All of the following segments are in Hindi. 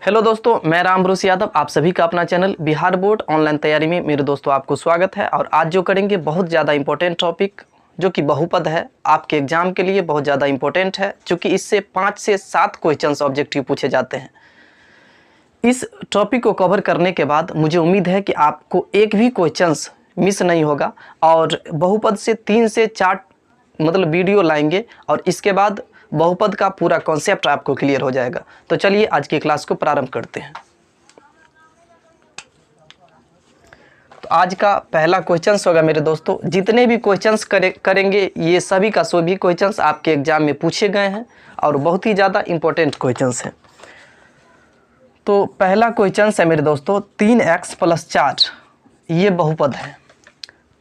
हेलो दोस्तों, मैं रामभरोस यादव आप सभी का अपना चैनल बिहार बोर्ड ऑनलाइन तैयारी में मेरे दोस्तों आपको स्वागत है। और आज जो करेंगे बहुत ज़्यादा इंपॉर्टेंट टॉपिक जो कि बहुपद है, आपके एग्जाम के लिए बहुत ज़्यादा इंपॉर्टेंट है, क्योंकि इससे 5 से 7 क्वेश्चंस ऑब्जेक्टिव पूछे जाते हैं। इस टॉपिक को कवर करने के बाद मुझे उम्मीद है कि आपको एक भी क्वेश्चंस मिस नहीं होगा और बहुपद से 3 से 4 मतलब वीडियो लाएंगे और इसके बाद बहुपद का पूरा कॉन्सेप्ट आपको क्लियर हो जाएगा। तो चलिए आज की क्लास को प्रारंभ करते हैं। तो आज का पहला क्वेश्चंस होगा मेरे दोस्तों, जितने भी क्वेश्चंस करेंगे ये सभी का सभी क्वेश्चंस आपके एग्जाम में पूछे गए हैं और बहुत ही ज़्यादा इंपॉर्टेंट क्वेश्चंस हैं। तो पहला क्वेश्चंस है मेरे दोस्तों, 3x + 4 ये बहुपद है।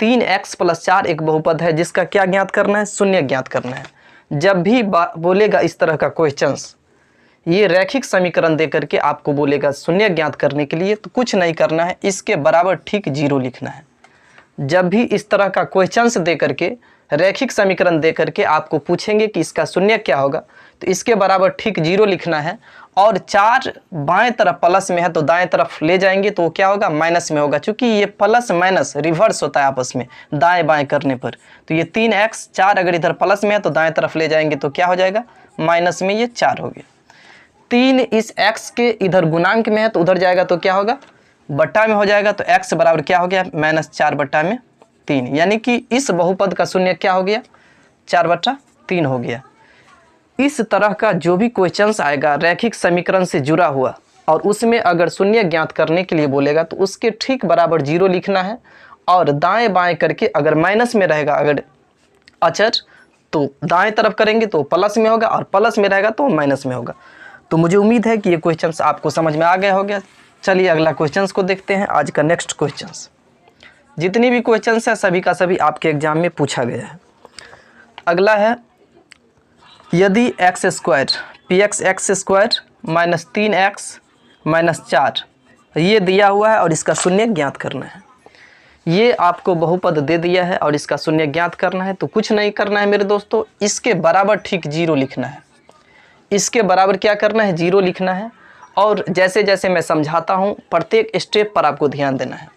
3x + 4 एक बहुपद है जिसका क्या ज्ञात करना है? शून्य ज्ञात करना है। जब भी बोलेगा इस तरह का क्वेश्चंस, ये रैखिक समीकरण दे करके आपको बोलेगा शून्य ज्ञात करने के लिए, तो कुछ नहीं करना है, इसके बराबर ठीक 0 लिखना है। जब भी इस तरह का क्वेश्चंस दे करके रैखिक समीकरण दे करके आपको पूछेंगे कि इसका शून्य क्या होगा, तो इसके बराबर ठीक 0 लिखना है। और 4 बाएं तरफ प्लस में है तो दाएं तरफ ले जाएंगे तो क्या होगा? माइनस में होगा, क्योंकि ये प्लस माइनस रिवर्स होता है आपस में दाएं बाएं करने पर। तो ये 3x 4 अगर इधर प्लस में है तो दाएं तरफ ले जाएंगे तो क्या हो जाएगा? माइनस में ये 4 हो गया। 3 इस x के इधर गुणांक में है तो उधर जाएगा तो क्या होगा? बट्टा में हो जाएगा। तो x बराबर क्या हो गया? -4/3। यानी कि इस बहुपद का शून्य क्या हो गया? 4/3 हो गया। इस तरह का जो भी क्वेश्चंस आएगा रैखिक समीकरण से जुड़ा हुआ और उसमें अगर शून्य ज्ञात करने के लिए बोलेगा तो उसके ठीक बराबर 0 लिखना है। और दाएं बाएं करके अगर माइनस में रहेगा अगर अचर, तो दाएं तरफ करेंगे तो प्लस में होगा और प्लस में रहेगा तो माइनस में होगा। तो मुझे उम्मीद है कि ये क्वेश्चंस आपको समझ में आ गया होगा। चलिए अगला क्वेश्चंस को देखते हैं। आज का नेक्स्ट क्वेश्चंस, जितनी भी क्वेश्चंस है सभी का सभी आपके एग्जाम में पूछा गया है। अगला है, यदि x² px² -3x - 4 ये दिया हुआ है और इसका शून्य ज्ञात करना है। ये आपको बहुपद दे दिया है और इसका शून्य ज्ञात करना है, तो कुछ नहीं करना है मेरे दोस्तों, इसके बराबर ठीक 0 लिखना है। इसके बराबर क्या करना है? 0 लिखना है। और जैसे जैसे मैं समझाता हूँ प्रत्येक स्टेप पर आपको ध्यान देना है।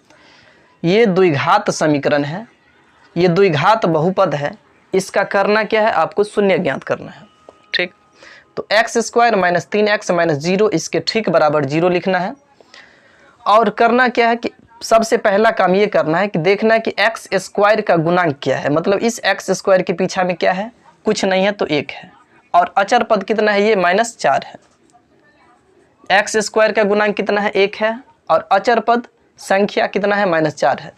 ये द्विघात समीकरण है, ये द्विघात बहुपद है, इसका करना क्या है? आपको शून्य ज्ञात करना है। ठीक, तो x² - 3x - 0 इसके ठीक बराबर 0 लिखना है। और करना क्या है कि सबसे पहला काम ये करना है कि देखना है कि x² का गुणांक क्या है। मतलब इस x² के पीछे में क्या है? कुछ नहीं है तो 1 है। और अचर पद कितना है? ये -4 है। x² का गुणांक कितना है? 1 है। और अचर पद संख्या कितना है? -4 है।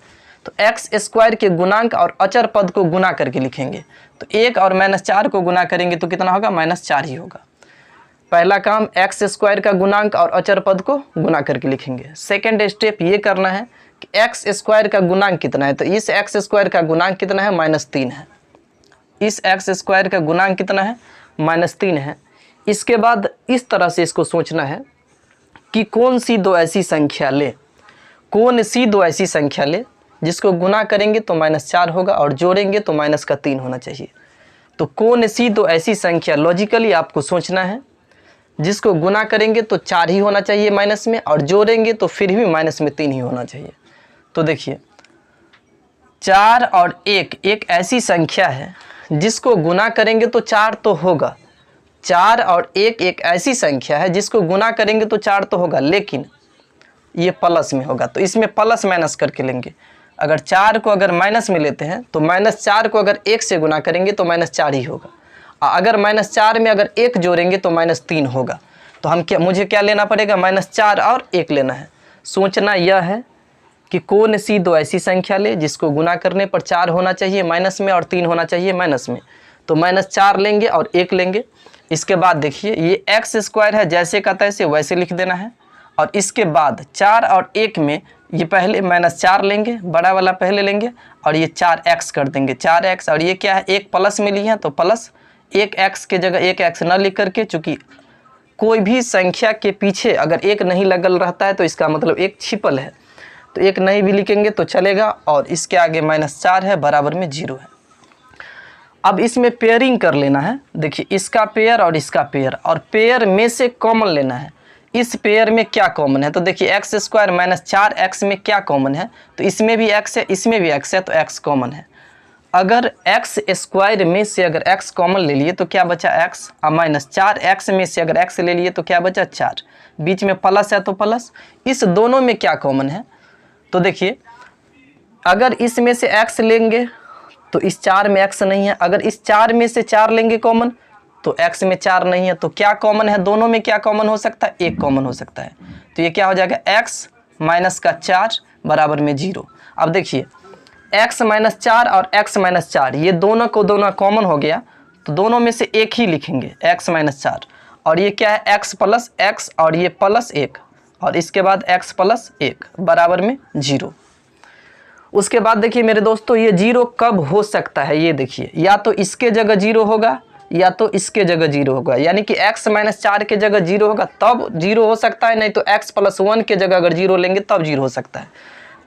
तो x² के गुणांक और अचर पद को गुना करके लिखेंगे। तो 1 और -4 को गुना करेंगे तो कितना होगा? -4 ही होगा। पहला काम x² का गुणांक और अचर पद को गुना करके लिखेंगे। सेकेंड स्टेप ये करना है कि x² का गुणांक कितना है, तो इस x² का गुणांक कितना है? -3 है। इस x² का गुणांक कितना है? -3 है। इसके बाद इस तरह से इसको सोचना है कि कौन सी दो ऐसी संख्या ले जिसको गुना करेंगे तो -4 होगा और जोड़ेंगे तो -3 होना चाहिए। तो कौन सी दो ऐसी संख्या लॉजिकली आपको सोचना है जिसको गुना करेंगे तो 4 ही होना चाहिए माइनस में, और जोड़ेंगे तो फिर भी -3 ही होना चाहिए। तो देखिए 4 और 1 एक ऐसी संख्या है जिसको गुना करेंगे तो 4 तो होगा। 4 और 1 एक ऐसी संख्या है जिसको गुना करेंगे तो 4 तो होगा, लेकिन ये प्लस में होगा। तो इसमें प्लस माइनस करके लेंगे। अगर 4 को अगर माइनस में लेते हैं तो -4 को अगर 1 से गुना करेंगे तो -4 ही होगा। अगर -4 में अगर 1 जोड़ेंगे तो -3 होगा। तो मुझे क्या लेना पड़ेगा? -4 और 1 लेना है। सोचना यह है कि कौन सी दो ऐसी संख्या ले जिसको गुना करने पर 4 होना चाहिए माइनस में और 3 होना चाहिए माइनस में। तो -4 लेंगे और 1 लेंगे। इसके बाद देखिए ये x² है, जैसे का तैसे वैसे लिख देना है। और इसके बाद 4 और 1 में ये पहले -4 लेंगे, बड़ा वाला पहले लेंगे और ये 4x कर देंगे। 4x और ये क्या है? 1 प्लस में लिए हैं तो प्लस 1x के जगह 1x न लिख करके, चूँकि कोई भी संख्या के पीछे अगर 1 नहीं लगल रहता है तो इसका मतलब 1 छिपल है, तो 1 नहीं भी लिखेंगे तो चलेगा। और इसके आगे -4 है, बराबर में 0 है। अब इसमें पेयरिंग कर लेना है। देखिए इसका पेयर और इसका पेयर, और पेयर में से कॉमन लेना है। इस पेयर में क्या कॉमन है, तो देखिए एक्स स्क्वायर माइनस 4x में क्या कॉमन है, तो इसमें भी x है इसमें भी x है, तो x कॉमन है। अगर एक्स स्क्वायर में से अगर x कॉमन ले लिए तो क्या बचा x, और माइनस 4x में से अगर x ले लिए तो क्या बचा 4, बीच में प्लस है तो प्लस। इस दोनों में क्या कॉमन है, तो देखिए अगर इसमें से x लेंगे तो इस 4 में x नहीं है, अगर इस 4 में से 4 लेंगे कॉमन तो x में 4 नहीं है, तो क्या कॉमन है, दोनों में क्या कॉमन हो सकता है, एक कॉमन हो सकता है। तो ये क्या हो जाएगा, x माइनस का 4 बराबर में 0। अब देखिए x माइनस 4 और x माइनस 4 ये दोनों को दोनों कॉमन हो गया, तो दोनों में से एक ही लिखेंगे x माइनस 4, और ये क्या है x प्लस x और ये प्लस 1, और इसके बाद x प्लस 1 बराबर में 0। उसके बाद देखिए मेरे दोस्तों ये 0 कब हो सकता है, ये देखिए या तो इसके जगह 0 होगा या तो इसके जगह 0 होगा, यानी कि x माइनस 4 के जगह 0 होगा तब 0 हो सकता है, नहीं तो x प्लस 1 के जगह अगर 0 लेंगे तब 0 हो सकता है।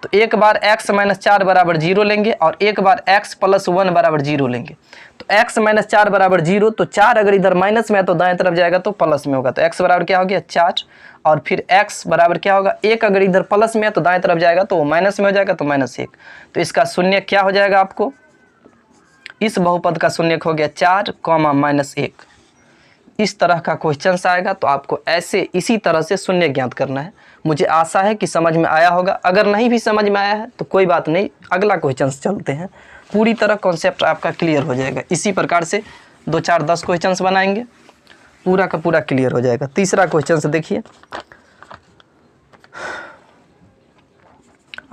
तो एक बार x माइनस 4 बराबर 0 लेंगे और एक बार x प्लस 1 बराबर 0 लेंगे। तो x माइनस 4 बराबर 0, तो 4 अगर इधर माइनस में है तो दाएं तरफ जाएगा तो प्लस में होगा, तो x बराबर क्या हो गया 4, और फिर x बराबर क्या होगा 1, अगर इधर प्लस में है तो दाएं तरफ जाएगा तो माइनस में हो जाएगा तो -1। तो इसका शून्य क्या हो जाएगा, आपको इस बहुपद का शून्य हो गया 4, -1। इस तरह का क्वेश्चन आएगा, तो आपको ऐसे इसी तरह से शून्य ज्ञात करना है। मुझे आशा है कि समझ में आया होगा, अगर नहीं भी समझ में आया है तो कोई बात नहीं, अगला क्वेश्चन चलते हैं, पूरी तरह कॉन्सेप्ट आपका क्लियर हो जाएगा। इसी प्रकार से 2 4 10 क्वेश्चंस बनाएंगे, पूरा का पूरा क्लियर हो जाएगा। तीसरा क्वेश्चन से देखिए,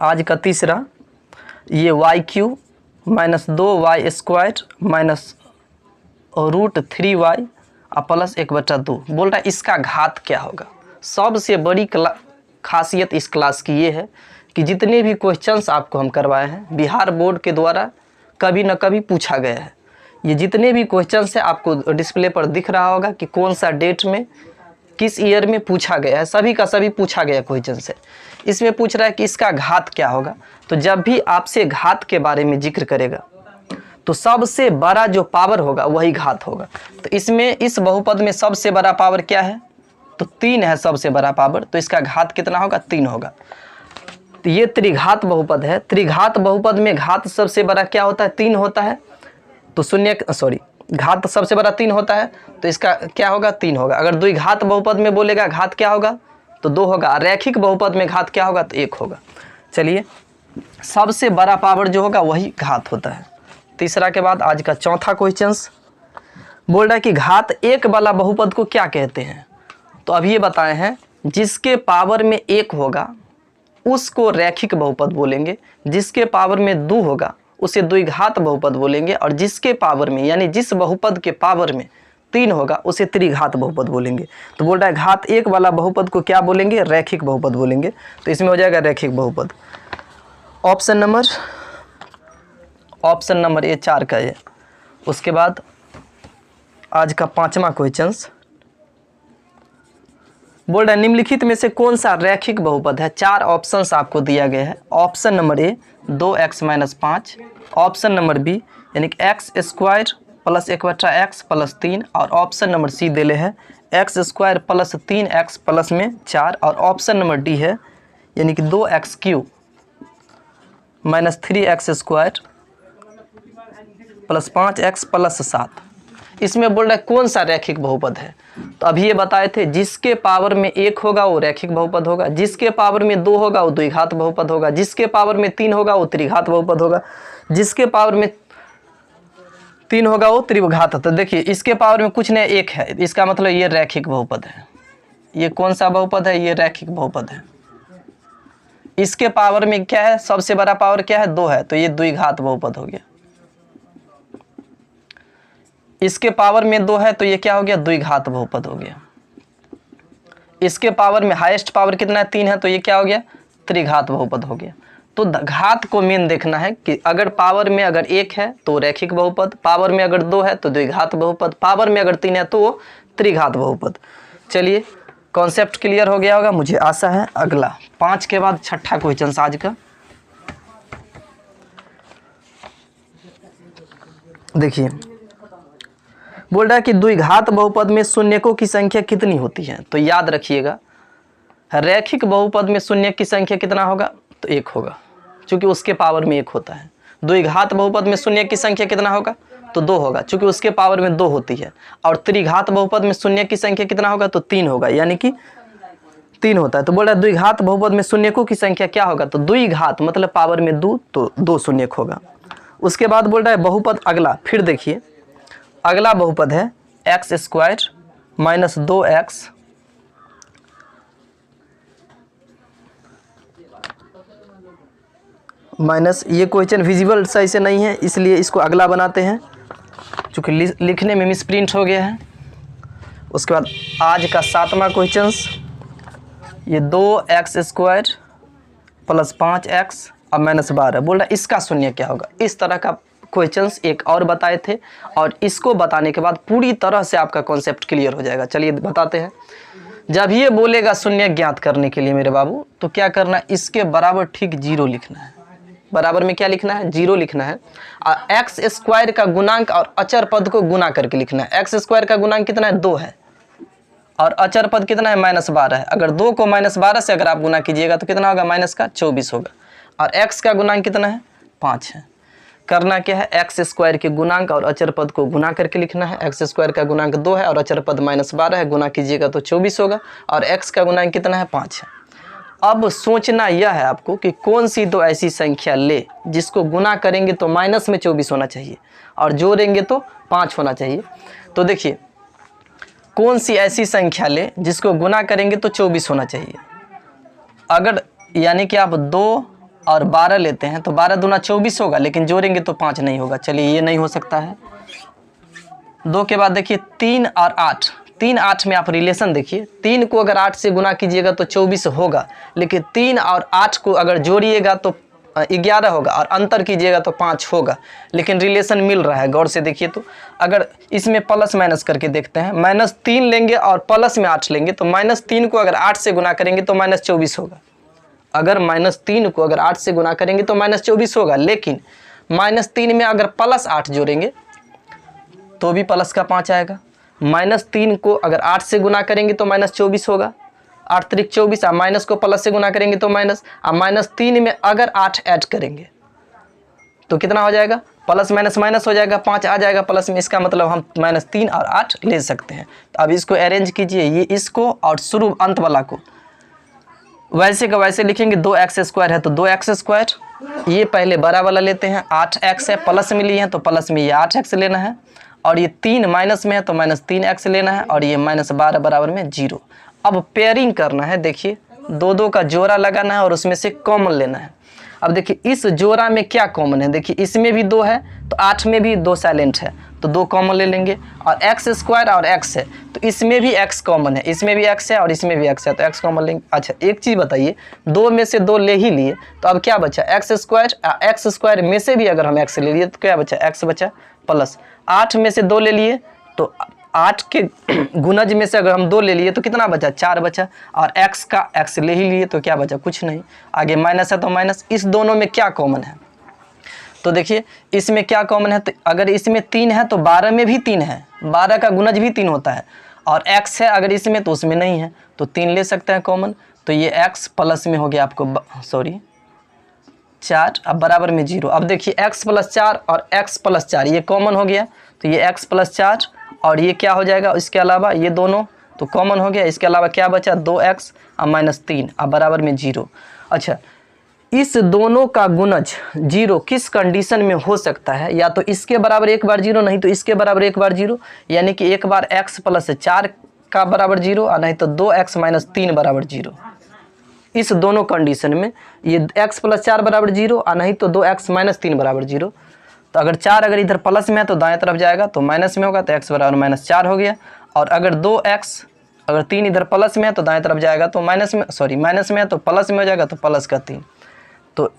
आज का तीसरा, ये y³ minus 2y square minus √3y plus 1/2 बोल रहा है, इसका घात क्या होगा। सबसे बड़ी खासियत इस क्लास की ये है कि जितने भी क्वेश्चंस आपको हम करवाए हैं बिहार बोर्ड के द्वारा कभी न कभी पूछा गया है। ये जितने भी क्वेश्चंस है आपको डिस्प्ले पर दिख रहा होगा कि कौन सा डेट में किस ईयर में पूछा गया है, सभी का सभी पूछा गया क्वेश्चन से। इसमें पूछ रहा है कि इसका घात क्या होगा, तो जब भी आपसे घात के बारे में जिक्र करेगा तो सबसे बड़ा जो पावर होगा वही घात होगा। तो इसमें इस बहुपद में सबसे बड़ा पावर क्या है, तो 3 है सबसे बड़ा पावर, तो इसका घात कितना होगा 3 होगा। तो ये त्रिघात बहुपद है, त्रिघात बहुपद में घात सबसे बड़ा क्या होता है 3 होता है, तो घात सबसे बड़ा 3 होता है, तो इसका क्या होगा 3 होगा। अगर द्विघात बहुपद में बोलेगा घात क्या होगा तो 2 होगा, रैखिक बहुपद में घात क्या होगा तो 1 होगा। चलिए, सबसे बड़ा पावर जो होगा वही घात होता है। तीसरा के बाद आज का चौथा क्वेश्चन बोल रहा है कि घात 1 वाला बहुपद को क्या कहते हैं। तो अभी ये बताए हैं, जिसके पावर में 1 होगा उसको रैखिक बहुपद बोलेंगे, जिसके पावर में 2 होगा उसे द्विघात बहुपद बोलेंगे, और जिसके पावर में यानी जिस बहुपद के पावर में 3 होगा उसे त्रिघात बहुपद बोलेंगे। तो बोल रहा है घात 1 वाला बहुपद को क्या बोलेंगे, रैखिक बहुपद बोलेंगे। तो इसमें हो जाएगा रैखिक बहुपद। ऑप्शन नंबर ये 4 का है। उसके बाद आज का 5वां क्वेश्चन बोल रहा है, निम्नलिखित में से कौन सा रैखिक बहुपद है। 4 ऑप्शंस आपको दिया गया है। Option number A 2x - 5, option number B यानी कि x² प्लस 1/x प्लस 3, और ऑप्शन नंबर सी दिले है x² प्लस 3x प्लस में 4, और ऑप्शन नंबर डी है यानी कि 2x³ minus 3x² plus 5x plus 7। इसमें बोल रहा है कौन सा रैखिक बहुपद है। तो अभी ये बताए थे, जिसके पावर में 1 होगा वो रैखिक बहुपद होगा, जिसके पावर में 2 होगा वो द्विघात बहुपद होगा, जिसके पावर में 3 होगा वो त्रिघात बहुपद होगा, जिसके पावर में 3 होगा वो त्रिघात। तो देखिए इसके पावर में कुछ नहीं 1 है, इसका मतलब ये रैखिक बहुपद है। ये कौन सा बहुपद है, ये रैखिक बहुपद है। इसके पावर में क्या है, सबसे बड़ा पावर क्या है 2 है, तो ये द्विघात बहुपद हो गया। इसके पावर में 2 है तो ये क्या हो गया, द्विघात बहुपद हो गया। इसके पावर में हाईएस्ट पावर कितना है 3 है, तो ये क्या हो गया, त्रिघात बहुपद हो गया। तो घात को मेन देखना है कि अगर पावर में अगर 1 है तो रैखिक बहुपद, पावर में अगर 2 है तो द्विघात बहुपद, पावर में अगर 3 है तो त्रिघात बहुपद। चलिए, कॉन्सेप्ट क्लियर हो गया होगा, मुझे आशा है। अगला 5 के बाद 6ठा क्वेश्चन आज का देखिए, बोल रहा है कि द्विघात बहुपद में शून्यकों की संख्या कितनी होती है। तो याद रखिएगा, रैखिक बहुपद में शून्य की संख्या कितना होगा, तो 1 होगा, क्योंकि उसके पावर में 1 होता है। द्विघात बहुपद में शून्य की संख्या कितना होगा, तो 2 होगा, क्योंकि उसके पावर में 2 होती है। और त्रिघात बहुपद में शून्य की संख्या कितना होगा, तो 3 होगा, यानी कि 3 होता है। तो बोल रहा है द्विघात बहुपद में शून्यकों की संख्या क्या होगा, तो द्विघात मतलब पावर में 2, तो 2 शून्यक होगा। उसके बाद बोल रहा है बहुपद अगला, फिर देखिए अगला बहुपद है x² माइनस 2x माइनस, ये क्वेश्चन विजिबल सही से नहीं है इसलिए इसको अगला बनाते हैं, चूँकि लिखने में मिसप्रिंट हो गया है। उसके बाद आज का 7वां क्वेश्चन, ये 2x² प्लस 5x और माइनस 12 बोल रहा है इसका शून्य क्या होगा। इस तरह का क्वेश्चंस एक और बताए थे, और इसको बताने के बाद पूरी तरह से आपका कॉन्सेप्ट क्लियर हो जाएगा। चलिए बताते हैं। जब ये बोलेगा शून्य ज्ञात करने के लिए मेरे बाबू, तो क्या करना है, इसके बराबर ठीक 0 लिखना है। बराबर में क्या लिखना है, 0 लिखना है। और x² का गुणांक और अचर पद को गुना करके लिखना है। x² का गुणांक कितना है, 2 है, और अचर पद कितना है, -12 है। अगर 2 को -12 से अगर आप गुना कीजिएगा तो कितना होगा, -24 होगा। और x का गुणांक कितना है, 5 है। करना क्या है, x² के गुणांक और अचर पद को गुना करके लिखना है। x² का गुणांक 2 है और अचर पद -12 है, गुना कीजिएगा तो 24 होगा। और x का गुणांक कितना है, 5 है। अब सोचना यह है आपको कि कौन सी दो ऐसी संख्या ले जिसको गुना करेंगे तो माइनस में 24 होना चाहिए और जोड़ेंगे तो 5 होना चाहिए। तो देखिए कौन सी ऐसी संख्या ले जिसको गुना करेंगे तो 24 होना चाहिए। अगर यानी कि आप 2 और 12 लेते हैं तो 12 दूना 24 होगा, लेकिन जोड़ेंगे तो 5 नहीं होगा। चलिए ये नहीं हो सकता है। 2 के बाद देखिए 3 और 8, 3 8 में आप रिलेशन देखिए, 3 को अगर 8 से गुना कीजिएगा तो 24 होगा, लेकिन 3 और 8 को अगर जोड़िएगा तो 11 होगा और अंतर कीजिएगा तो 5 होगा, लेकिन रिलेशन मिल रहा है। गौर से देखिए तो अगर इसमें प्लस माइनस करके देखते हैं, -3 लेंगे और प्लस में 8 लेंगे तो -3 को अगर 8 से गुना करेंगे तो -24 होगा। अगर -3 को अगर 8 से गुना करेंगे तो -24 होगा, लेकिन -3 में अगर +8 जोड़ेंगे तो भी प्लस का 5 आएगा। -3 को अगर 8 से गुना करेंगे तो -24 होगा, 8 त्रिक 24, और माइनस को प्लस से गुना करेंगे तो माइनस, और -3 में अगर 8 ऐड करेंगे तो कितना हो जाएगा, प्लस माइनस माइनस हो जाएगा, 5 आ जाएगा प्लस में। इसका मतलब हम -3 और 8 ले सकते हैं। तो अब इसको अरेंज कीजिए, ये इसको और शुरू अंत वाला को वैसे का वैसे लिखेंगे। 2x² है तो 2x², ये पहले बड़ा वाला लेते हैं, 8x है, प्लस में लिए हैं तो प्लस में ये 8x लेना है, और ये 3 माइनस में है तो -3x लेना है, और ये -12 बराबर में 0। अब पेयरिंग करना है। देखिए 2 का जोड़ा लगाना है और उसमें से कॉमन लेना है। अब देखिए इस जोड़ा में क्या कॉमन है, देखिए इसमें भी 2 है तो 8 में भी 2 साइलेंट है, तो 2 कॉमन ले लेंगे। और x² और x है तो इसमें भी x कॉमन है, इसमें भी x है और इसमें भी x है, तो x कॉमन लेंगे। अच्छा एक चीज़ बताइए, 2 में से 2 ले ही लिए तो अब क्या बचा, x² में से भी अगर हम x ले लिए तो क्या बचा, x बचा, प्लस 8 में से 2 ले लिए तो 8 के गुणज में से अगर हम 2 ले लिए तो कितना बचा, 4 बचा, और x का x ले ही लिए तो क्या बचा, कुछ नहीं। आगे माइनस है तो माइनस। इस दोनों में क्या कॉमन है, तो देखिए इसमें क्या कॉमन है, तो अगर इसमें 3 है तो 12 में भी 3 है, 12 का गुणज भी 3 होता है, और x है अगर इसमें तो उसमें नहीं है, तो 3 ले सकते हैं कॉमन। तो ये x प्लस में हो गया आपको, सॉरी 4, अब बराबर में 0। अब देखिए x + 4 और x + 4 ये कॉमन हो गया, तो ये x + 4 और ये क्या हो जाएगा, इसके अलावा ये दोनों तो कॉमन हो गया। इसके अलावा क्या बचा, 2x और -3 अब बराबर में 0। अच्छा इस दोनों का गुणज 0 किस कंडीशन में हो सकता है, या तो इसके बराबर एक बार 0, नहीं तो इसके बराबर एक बार 0, यानी कि एक बार x + 4 का बराबर 0 और नहीं तो 2x - 3 बराबर 0। इस दोनों कंडीशन में ये x + 4 बराबर 0 और नहीं तो 2x - 3 बराबर 0। तो अगर 4 अगर इधर प्लस में है तो दाएं तरफ जाएगा तो माइनस में होगा, तो x बराबर -4 हो गया। और अगर 2x अगर 3 इधर प्लस में है तो दाएं तरफ जाएगा तो माइनस में, सॉरी माइनस में है तो प्लस में हो जाएगा, तो प्लस का 3। तो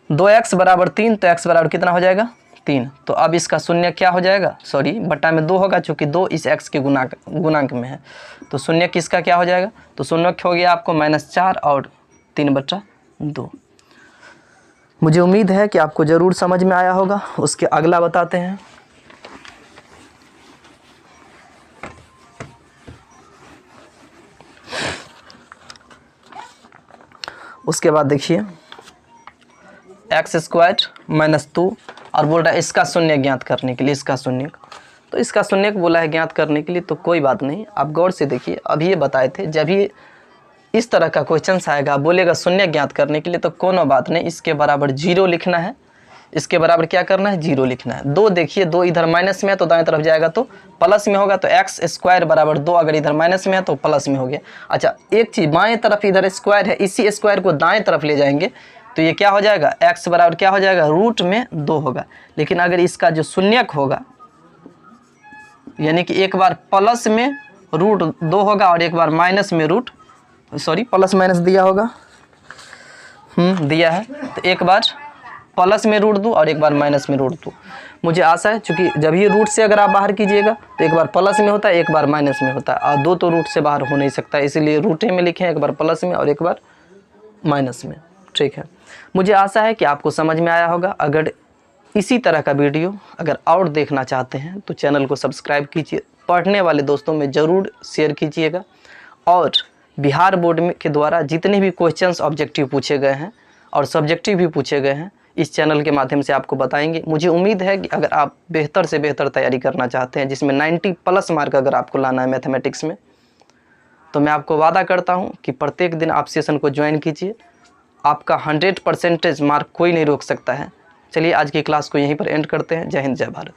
2x बराबर 3, तो x बराबर कितना हो जाएगा, 3। तो अब इसका शून्य क्या हो जाएगा, सॉरी बट्टा में 2 होगा, चूँकि 2 इस x के गुणांक में है, तो शून्य किसका क्या हो जाएगा, तो शून्य हो गया आपको -4 और 3/2। मुझे उम्मीद है कि आपको ज़रूर समझ में आया होगा। उसके अगला बताते हैं। उसके बाद देखिए x² माइनस 2 और बोल रहा है इसका शून्य ज्ञात करने के लिए, इसका शून्य। तो इसका शून्य को बोला है ज्ञात करने के लिए, तो कोई बात नहीं, आप गौर से देखिए। अभी ये बताए थे जब ये इस तरह का क्वेश्चन आएगा, बोलेगा शून्य ज्ञात करने के लिए, तो कोनो बात नहीं, इसके बराबर 0 लिखना है। इसके बराबर क्या करना है, 0 लिखना है। 2 देखिए, 2 इधर माइनस में है तो दाएं तरफ जाएगा तो प्लस में होगा, तो x² बराबर 2 अगर इधर माइनस में है तो प्लस में हो गया। अच्छा, एक चीज़, बाएं तरफ इधर स्क्वायर है, इसी स्क्वायर को दाएं तरफ ले जाएंगे तो ये क्या हो जाएगा, x बराबर क्या हो जाएगा, रूट में 2 होगा। लेकिन अगर इसका जो शून्यक होगा, यानी कि एक बार प्लस में रूट 2 होगा और एक बार माइनस में रूट, सॉरी प्लस माइनस दिया होगा, दिया है, तो एक बार प्लस में रूट 2 और एक बार माइनस में रूट 2। मुझे आशा है, चूँकि जब ये रूट से अगर आप बाहर कीजिएगा तो एक बार प्लस में होता है, एक बार माइनस में होता है, और 2 तो रूट से बाहर हो नहीं सकता, इसीलिए रूटे में लिखे, एक बार प्लस में और एक बार माइनस में। ठीक है, मुझे आशा है कि आपको समझ में आया होगा। अगर इसी तरह का वीडियो अगर और देखना चाहते हैं तो चैनल को सब्सक्राइब कीजिए, पढ़ने वाले दोस्तों में ज़रूर शेयर कीजिएगा। और बिहार बोर्ड में के द्वारा जितने भी क्वेश्चंस ऑब्जेक्टिव पूछे गए हैं और सब्जेक्टिव भी पूछे गए हैं, इस चैनल के माध्यम से आपको बताएंगे। मुझे उम्मीद है कि अगर आप बेहतर से बेहतर तैयारी करना चाहते हैं, जिसमें 90+ मार्क अगर आपको लाना है मैथमेटिक्स में, तो मैं आपको वादा करता हूं कि प्रत्येक दिन आप सेशन को ज्वाइन कीजिए। आपका 100% मार्क कोई नहीं रोक सकता है। चलिए आज की क्लास को यहीं पर एंड करते हैं। जय हिंद, जय भारत।